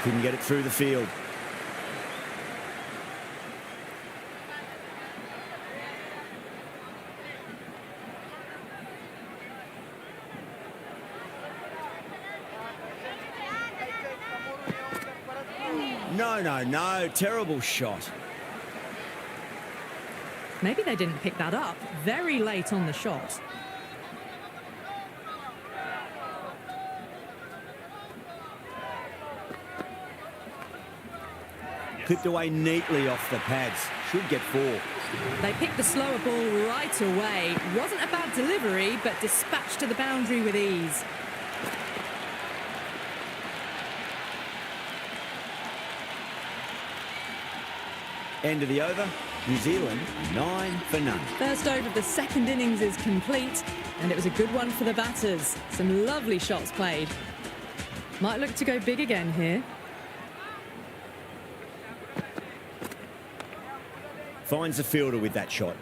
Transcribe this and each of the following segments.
Couldn't get it through the field. No. Terrible shot. Maybe they didn't pick that up very late on the shot. Clipped away neatly off the pads. Should get 4. They picked the slower ball right away. Wasn't a bad delivery, but dispatched to the boundary with ease. End of the over. New Zealand 9 for none. First over of the second innings is complete, and it was a good one for the batters. Some lovely shots played. Might look to go big again here. Finds the fielder with that shot.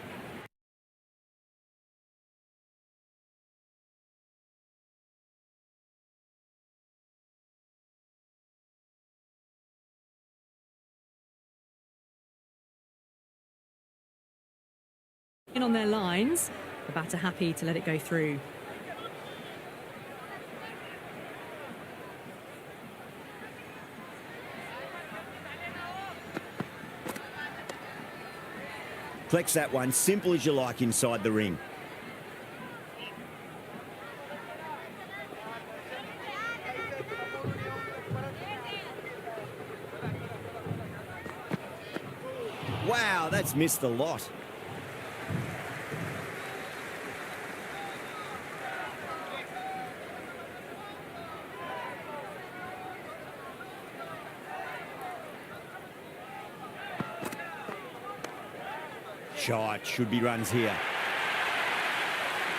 In on their lines, the batter happy to let it go through. Collects that one, simple as you like inside the ring. Wow, that's missed a lot. Shot, should be runs here.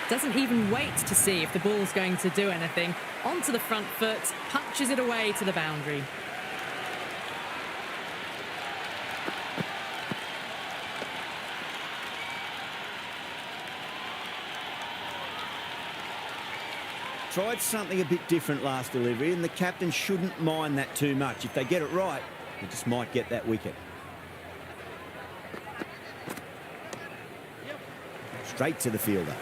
Doesn't even wait to see if the ball's going to do anything. Onto the front foot, punches it away to the boundary. Tried something a bit different last delivery, and the captain shouldn't mind that too much. If they get it right, they just might get that wicket. Straight to the fielder.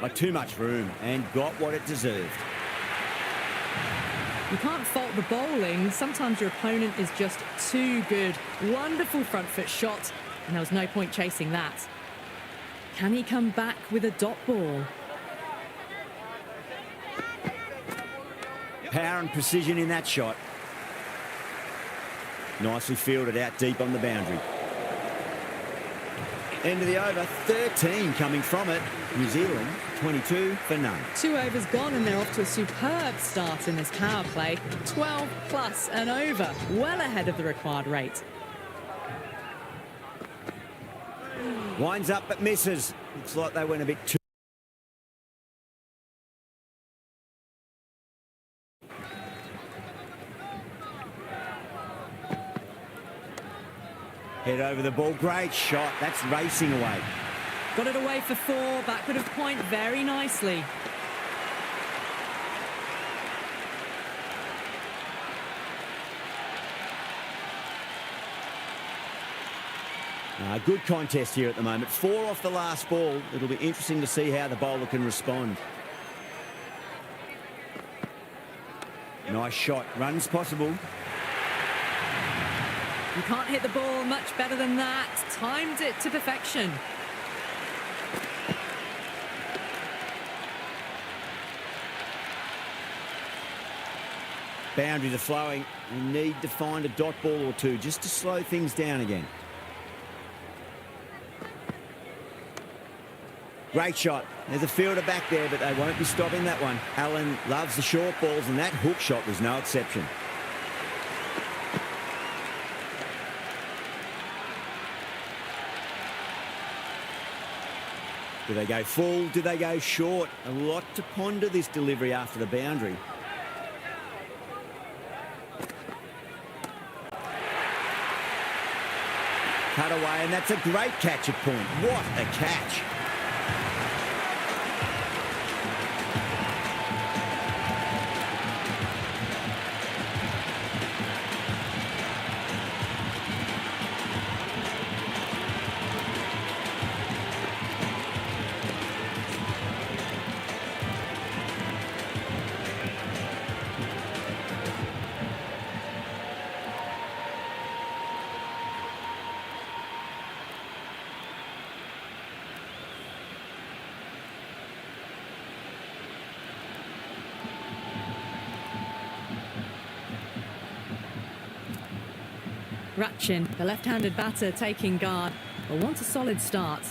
But too much room and got what it deserved. You can't fault the bowling. Sometimes your opponent is just too good. Wonderful front foot shot, and there was no point chasing that. Can he come back with a dot ball? Power and precision in that shot. Nicely fielded out deep on the boundary. End of the over, 13 coming from it. New Zealand, 22 for none. 2 overs gone, and they're off to a superb start in this power play. 12 plus and over, well ahead of the required rate. Winds up but misses. Looks like they went a bit too... Head over the ball. Great shot. That's racing away. Got it away for 4. Backward of point very nicely. Good contest here at the moment. 4 off the last ball. It'll be interesting to see how the bowler can respond. Nice shot. Runs possible. You can't hit the ball much better than that. Timed it to perfection. Boundaries are flowing. We need to find a dot ball or two just to slow things down again. Great shot. There's a fielder back there, but they won't be stopping that one. Allen loves the short balls, and that hook shot was no exception. Do they go full? Do they go short? A lot to ponder this delivery after the boundary. Cut away, and that's a great catch at point. What a catch. Ratchin, the left-handed batter, taking guard, but wants a solid start.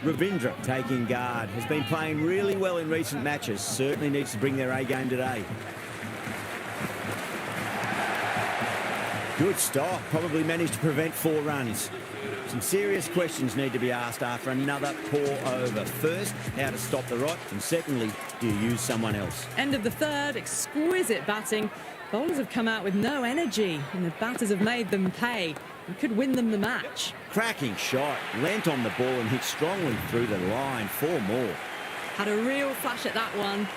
Ravindra taking guard. Has been playing really well in recent matches. Certainly needs to bring their A game today. Good stop. Probably managed to prevent 4 runs. Some serious questions need to be asked after another poor over. First, how to stop the rot, and secondly, do you use someone else? End of the third, exquisite batting. Bowlers have come out with no energy, and the batters have made them pay. And could win them the match. Cracking shot. Leant on the ball and hit strongly through the line. 4 more. Had a real flash at that one.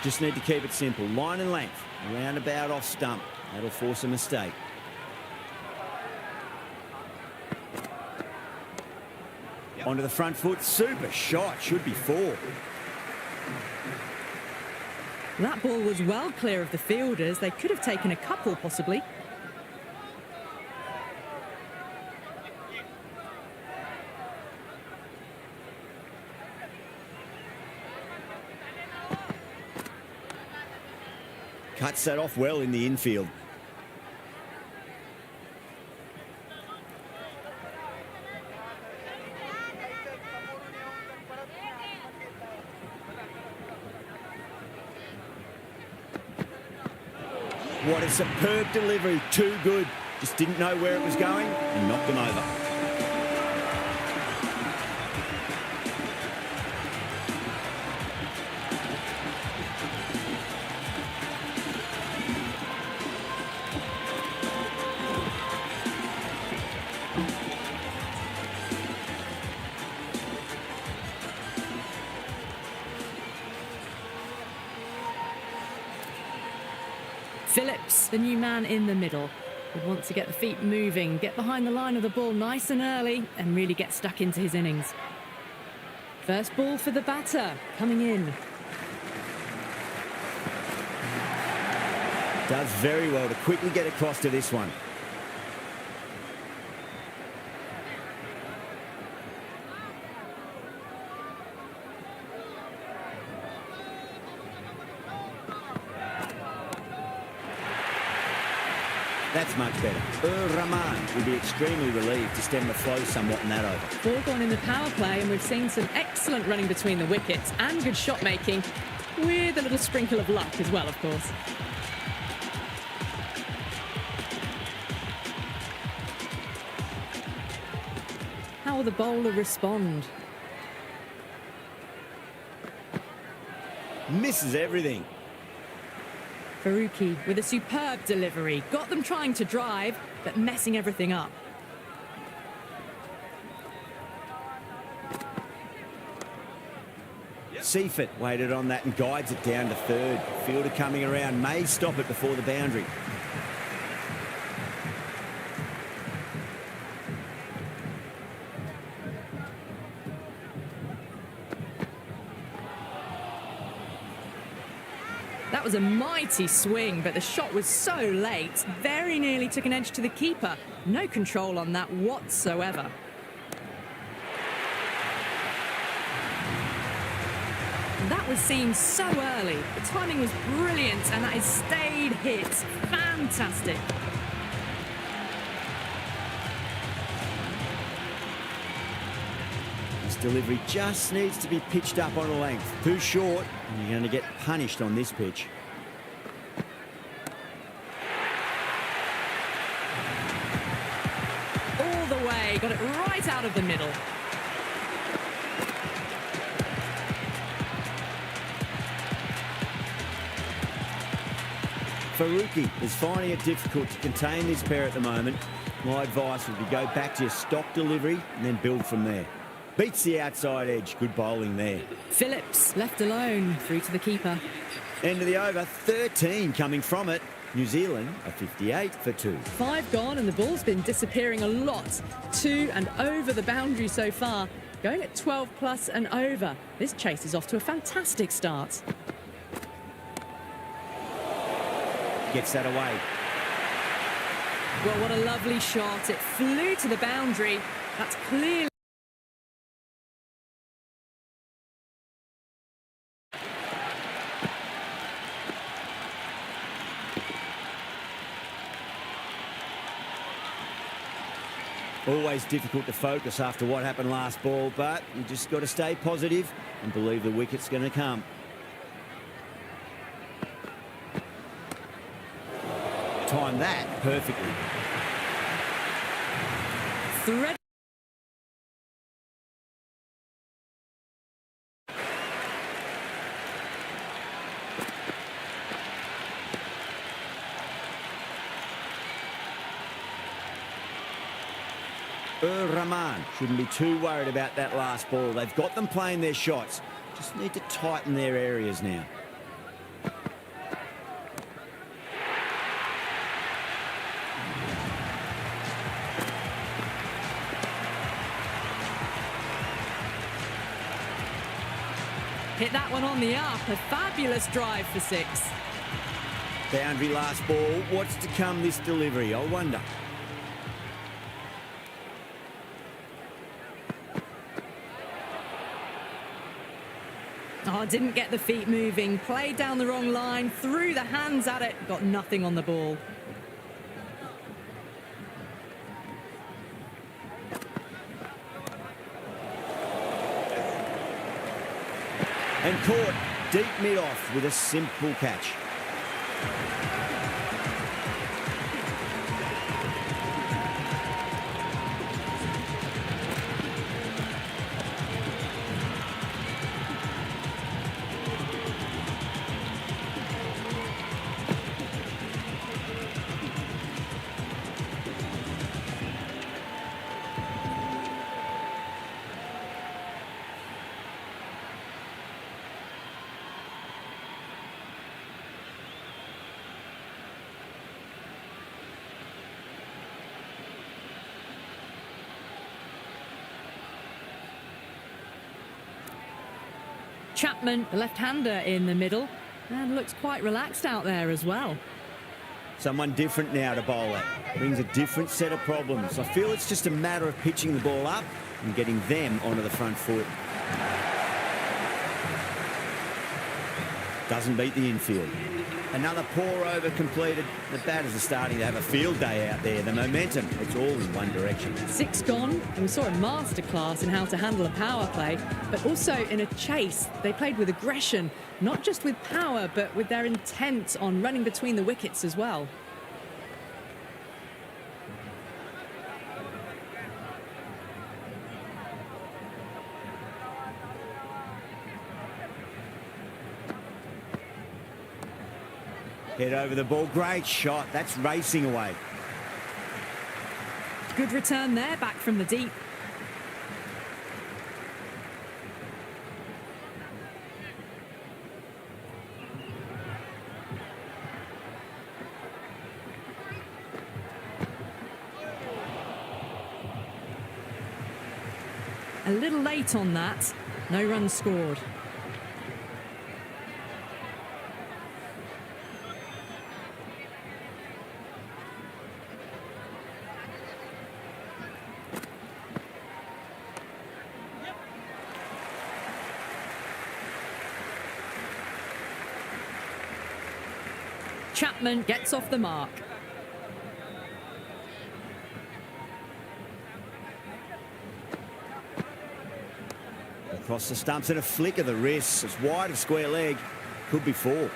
Just need to keep it simple. Line and length. Around about off stump. That'll force a mistake. Onto the front foot. Super shot. Should be 4. That ball was well clear of the fielders. They could have taken a couple, possibly. Cuts that off well in the infield. What a superb delivery. Too good. Just didn't know where it was going and knocked them over. Phillips, the new man in the middle, would want to get the feet moving, get behind the line of the ball nice and early, and really get stuck into his innings. First ball for the batter, coming in. Does very well to quickly get across to this one. That's much better. Rahman will be extremely relieved to stem the flow somewhat in that over. 4 gone in the power play, and we've seen some excellent running between the wickets and good shot making, with a little sprinkle of luck as well, of course. How will the bowler respond? Misses everything. Faruqi with a superb delivery. Got them trying to drive, but messing everything up. Seifert waited on that and guides it down to third. Fielder coming around may stop it before the boundary. That was a mighty swing, but the shot was so late. Very nearly took an edge to the keeper. No control on that whatsoever. That was seen so early. The timing was brilliant, and that is stayed hit. Fantastic. This delivery just needs to be pitched up on a length. Too short, and you're going to get punished on this pitch. All the way, got it right out of the middle. Faruqi is finding it difficult to contain this pair at the moment. My advice would be go back to your stock delivery and then build from there. Beats the outside edge. Good bowling there. Phillips left alone, through to the keeper. End of the over, 13 coming from it. New Zealand are 58 for 2. 5 gone and the ball's been disappearing a lot. 2 and over the boundary so far. Going at 12 plus and over. This chase is off to a fantastic start. Gets that away. Well, what a lovely shot. It flew to the boundary. That's clearly... Always difficult to focus after what happened last ball, but you just got to stay positive and believe the wicket's going to come. Time that perfectly. Thread. Rahman shouldn't be too worried about that last ball. They've got them playing their shots. Just need to tighten their areas now. Hit that one on the up. A fabulous drive for 6. Boundary last ball. What's to come this delivery? I wonder. Oh, didn't get the feet moving. Played down the wrong line. Threw the hands at it. Got nothing on the ball. And caught deep mid-off with a simple catch. Chapman, the left-hander in the middle, and looks quite relaxed out there as well. Someone different now to bowl at. Brings a different set of problems. I feel it's just a matter of pitching the ball up and getting them onto the front foot. Doesn't beat the infield. Another poor over completed. The batters are starting to have a field day out there. The momentum, it's all in one direction. 6 gone, and we saw a masterclass in how to handle a power play, but also in a chase. They played with aggression, not just with power, but with their intent on running between the wickets as well. Head over the ball. Great shot. That's racing away. Good return there, back from the deep. A little late on that. No runs scored. Chapman gets off the mark. Across the stumps and a flick of the wrist. It's wide of square leg. Could be 4. Never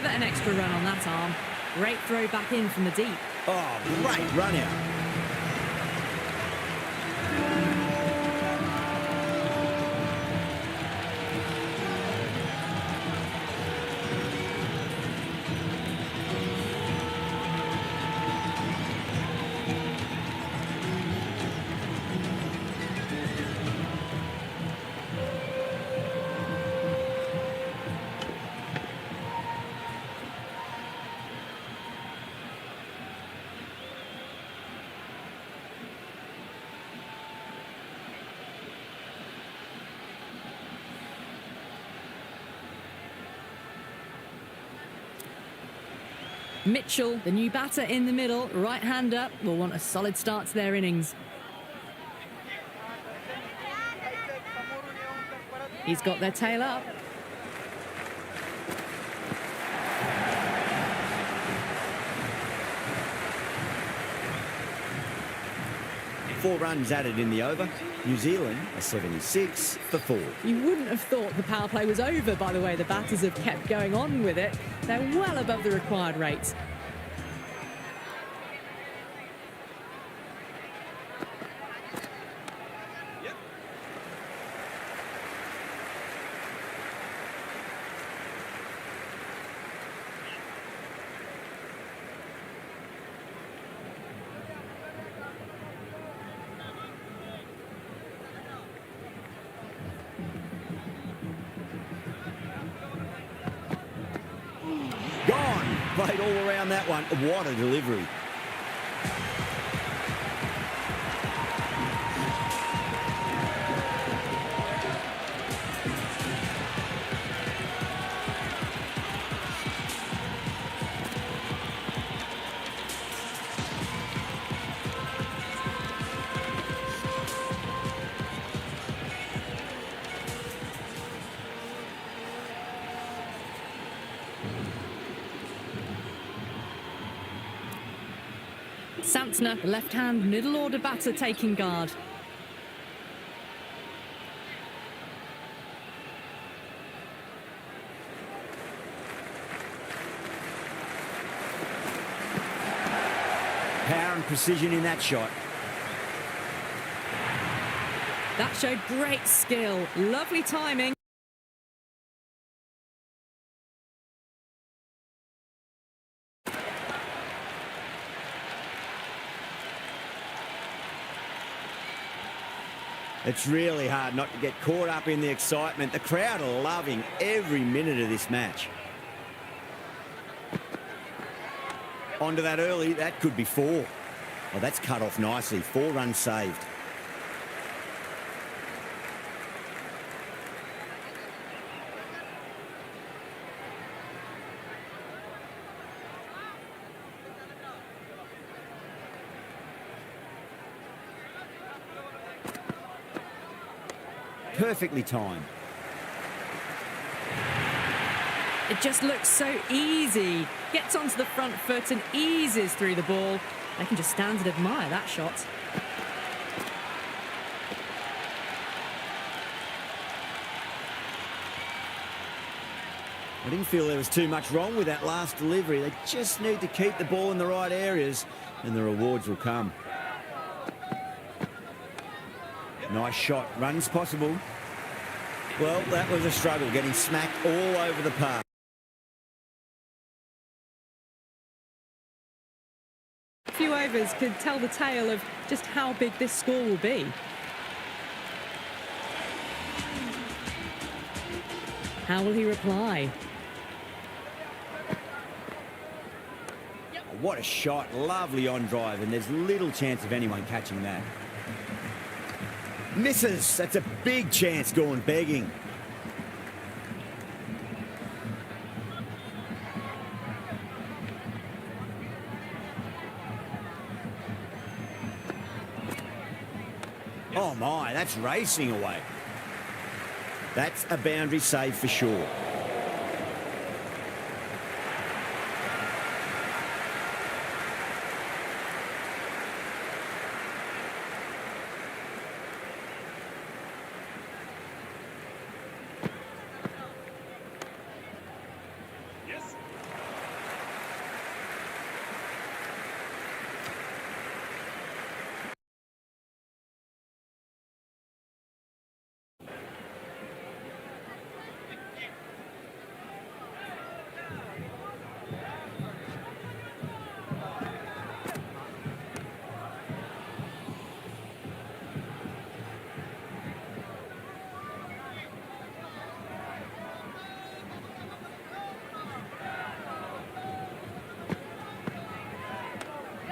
an extra run on that arm. Great throw back in from the deep. Oh, great run out. Mitchell, the new batter in the middle, right-hander, will want a solid start to their innings. He's got their tail up. Four runs added in the over. New Zealand are 76 for 4. You wouldn't have thought the power play was over by the way the batters have kept going on with it. They're well above the required rates. Gone. Played all around that one. What a delivery. Santner, the left-hand middle-order batter, taking guard. Power and precision in that shot. That showed great skill, lovely timing. It's really hard not to get caught up in the excitement. The crowd are loving every minute of this match. Onto that early, that could be 4. Well, that's cut off nicely. 4 runs saved. Perfectly timed. It just looks so easy. Gets onto the front foot and eases through the ball. They can just stand and admire that shot. I didn't feel there was too much wrong with that last delivery. They just need to keep the ball in the right areas and the rewards will come. Nice shot. Runs possible. Well, that was a struggle, getting smacked all over the park. A few overs could tell the tale of just how big this score will be. How will he reply? What a shot. Lovely on drive, and there's little chance of anyone catching that. Misses. That's a big chance going begging. Oh my, that's racing away. That's a boundary save for sure.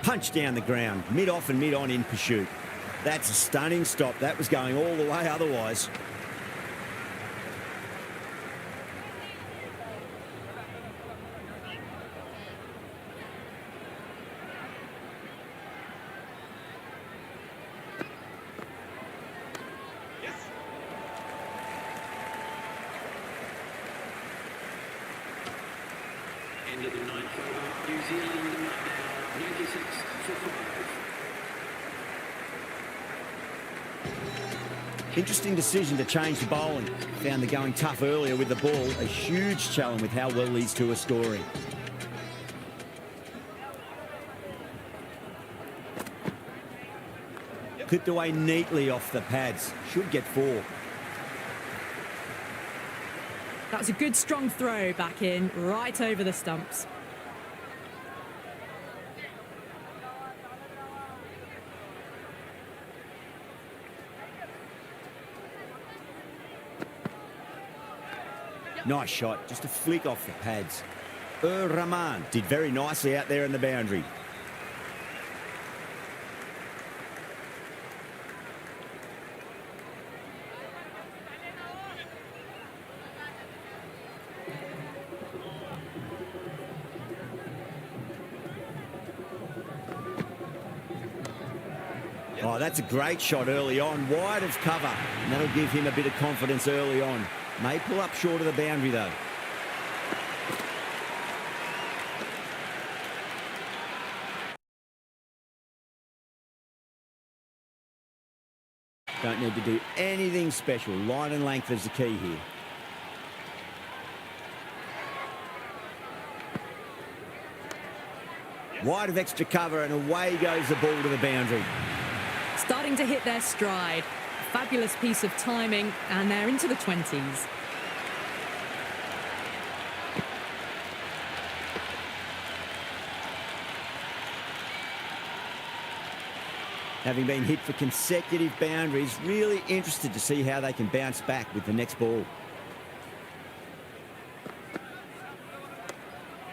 Punch down the ground, mid-off and mid-on in pursuit. That's a stunning stop. That was going all the way otherwise. End of the ninth over. New Zealand now 96 for 5. Interesting decision to change the bowling. Found the going tough earlier with the ball. A huge challenge with how well these two are scoring. Clipped away neatly off the pads. Should get 4. That was a good strong throw back in, right over the stumps. Nice shot, just a flick off the pads. Rahman did very nicely out there in the boundary. Oh, that's a great shot early on, wide of cover. And that'll give him a bit of confidence early on. May pull up short of the boundary, though. Don't need to do anything special. Line and length is the key here. Wide of extra cover, and away goes the ball to the boundary. Starting to hit their stride. Fabulous piece of timing, and they're into the 20s. Having been hit for consecutive boundaries, really interested to see how they can bounce back with the next ball.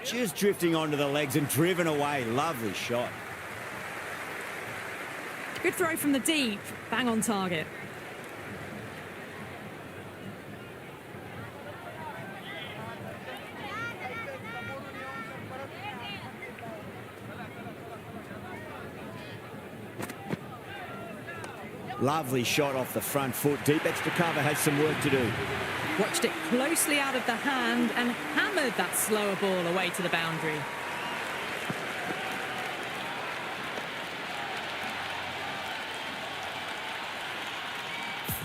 Just drifting onto the legs and driven away. Lovely shot. Good throw from the deep, bang on target. Lovely shot off the front foot. Deep extra cover has some work to do. Watched it closely out of the hand and hammered that slower ball away to the boundary.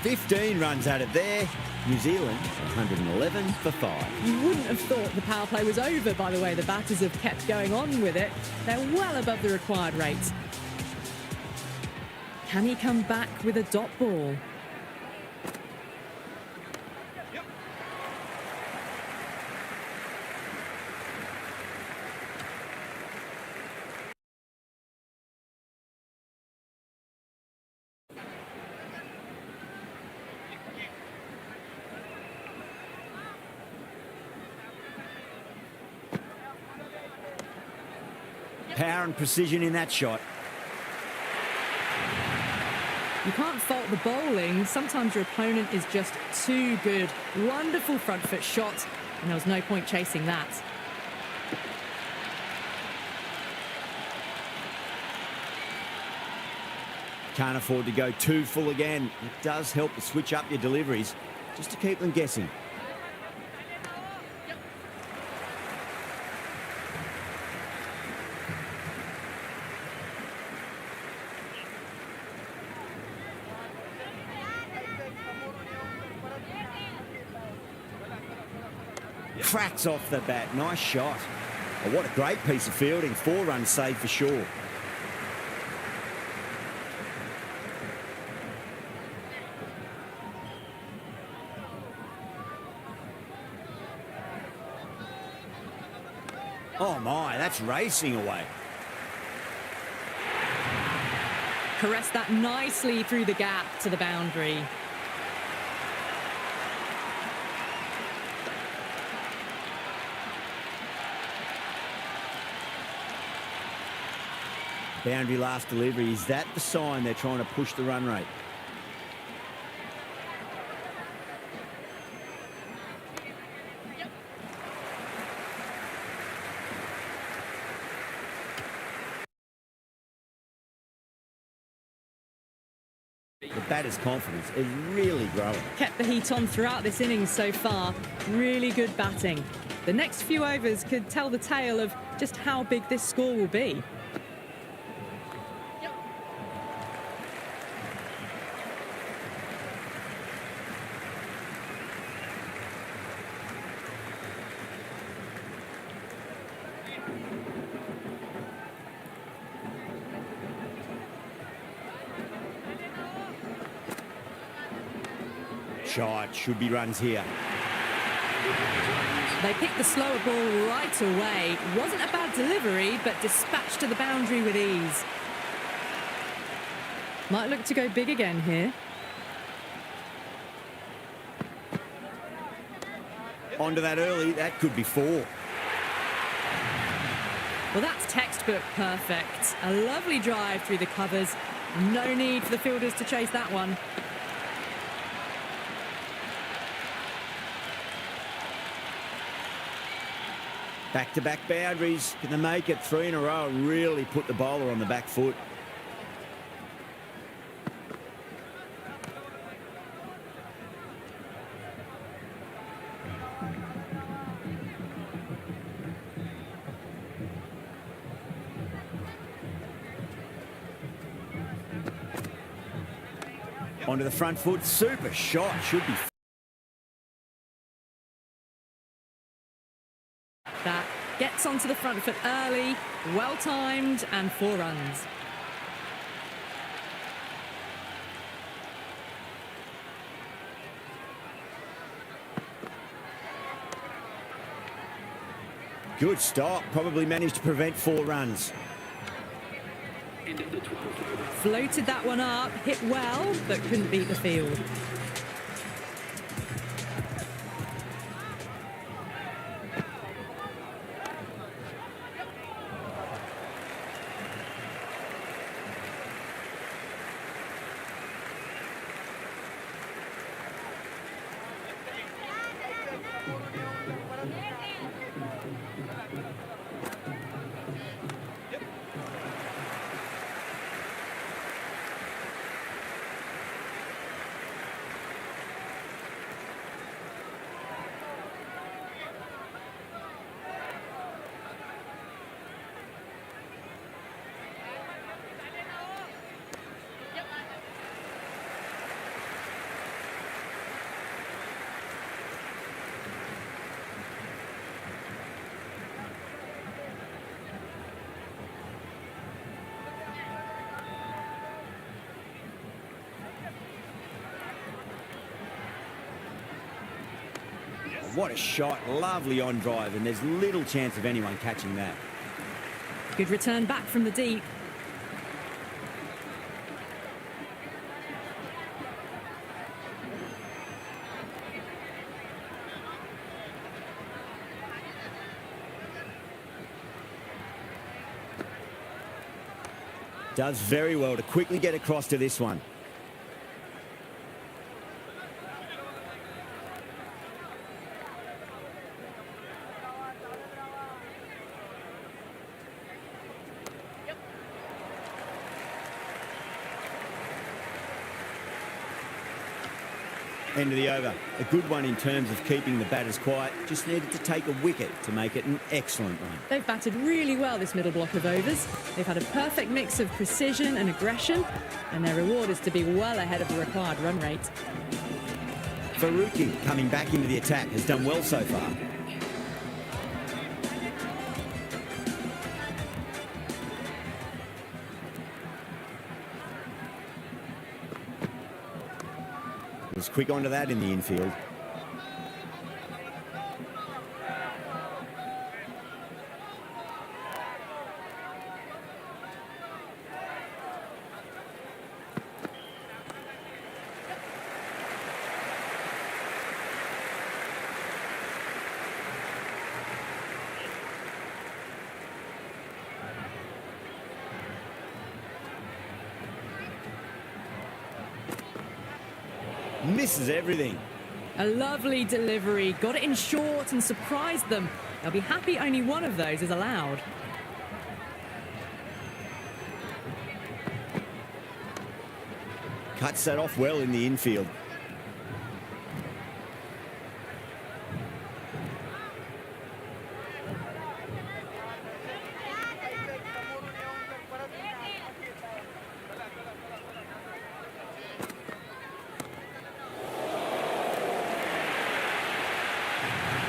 "15 runs out of there. New Zealand 111 for 5. You wouldn't have thought the power play was over by the way the batters have kept going on with it. They're well above the required rate. Can he come back with a dot ball? Power and precision in that shot. You can't fault the bowling. Sometimes your opponent is just too good. Wonderful front foot shot, and there was no point chasing that. Can't afford to go too full again. It does help to switch up your deliveries just to keep them guessing. Cracks off the bat. Nice shot. Oh, what a great piece of fielding. 4 runs saved for sure. Oh my, that's racing away. Caressed that nicely through the gap to the boundary. Boundary last delivery. Is that the sign they're trying to push the run rate? The batter's confidence is really growing. Kept the heat on throughout this innings so far. Really good batting. The next few overs could tell the tale of just how big this score will be. Shot, should be runs here. They picked the slower ball right away. Wasn't a bad delivery, but dispatched to the boundary with ease. Might look to go big again here. Onto that early, that could be 4. Well, that's textbook perfect. A lovely drive through the covers. No need for the fielders to chase that one. Back-to-back boundaries. Can they make it 3 in a row and really put the bowler on the back foot? Onto the front foot. Super shot. Should be. That gets onto the front foot early, well timed, and 4 runs. Good stop. Probably managed to prevent 4 runs. End of the 12th over. Floated that one up, hit well, but couldn't beat the field. What a shot. Lovely on drive, and there's little chance of anyone catching that. Good return back from the deep. Does very well to quickly get across to this one. End of the over. A good one in terms of keeping the batters quiet. Just needed to take a wicket to make it an excellent run. They've batted really well this middle block of overs. They've had a perfect mix of precision and aggression, and their reward is to be well ahead of the required run rate. Faruqi, coming back into the attack, has done well so far. Was quick onto that in the infield. Misses everything. A lovely delivery, got it in short and surprised them. They'll be happy only one of those is allowed. Cuts that off well in the infield.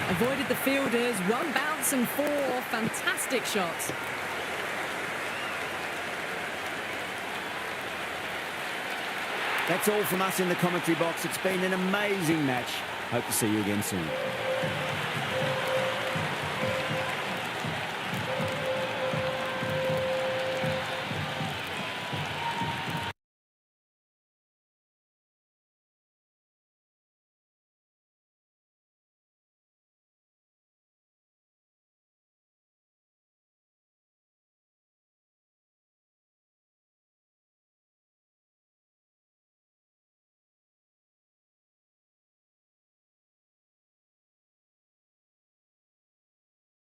Avoided the fielders, one bounce and four. Fantastic shots. That's all from us in the commentary box. It's been an amazing match. Hope to see you again soon.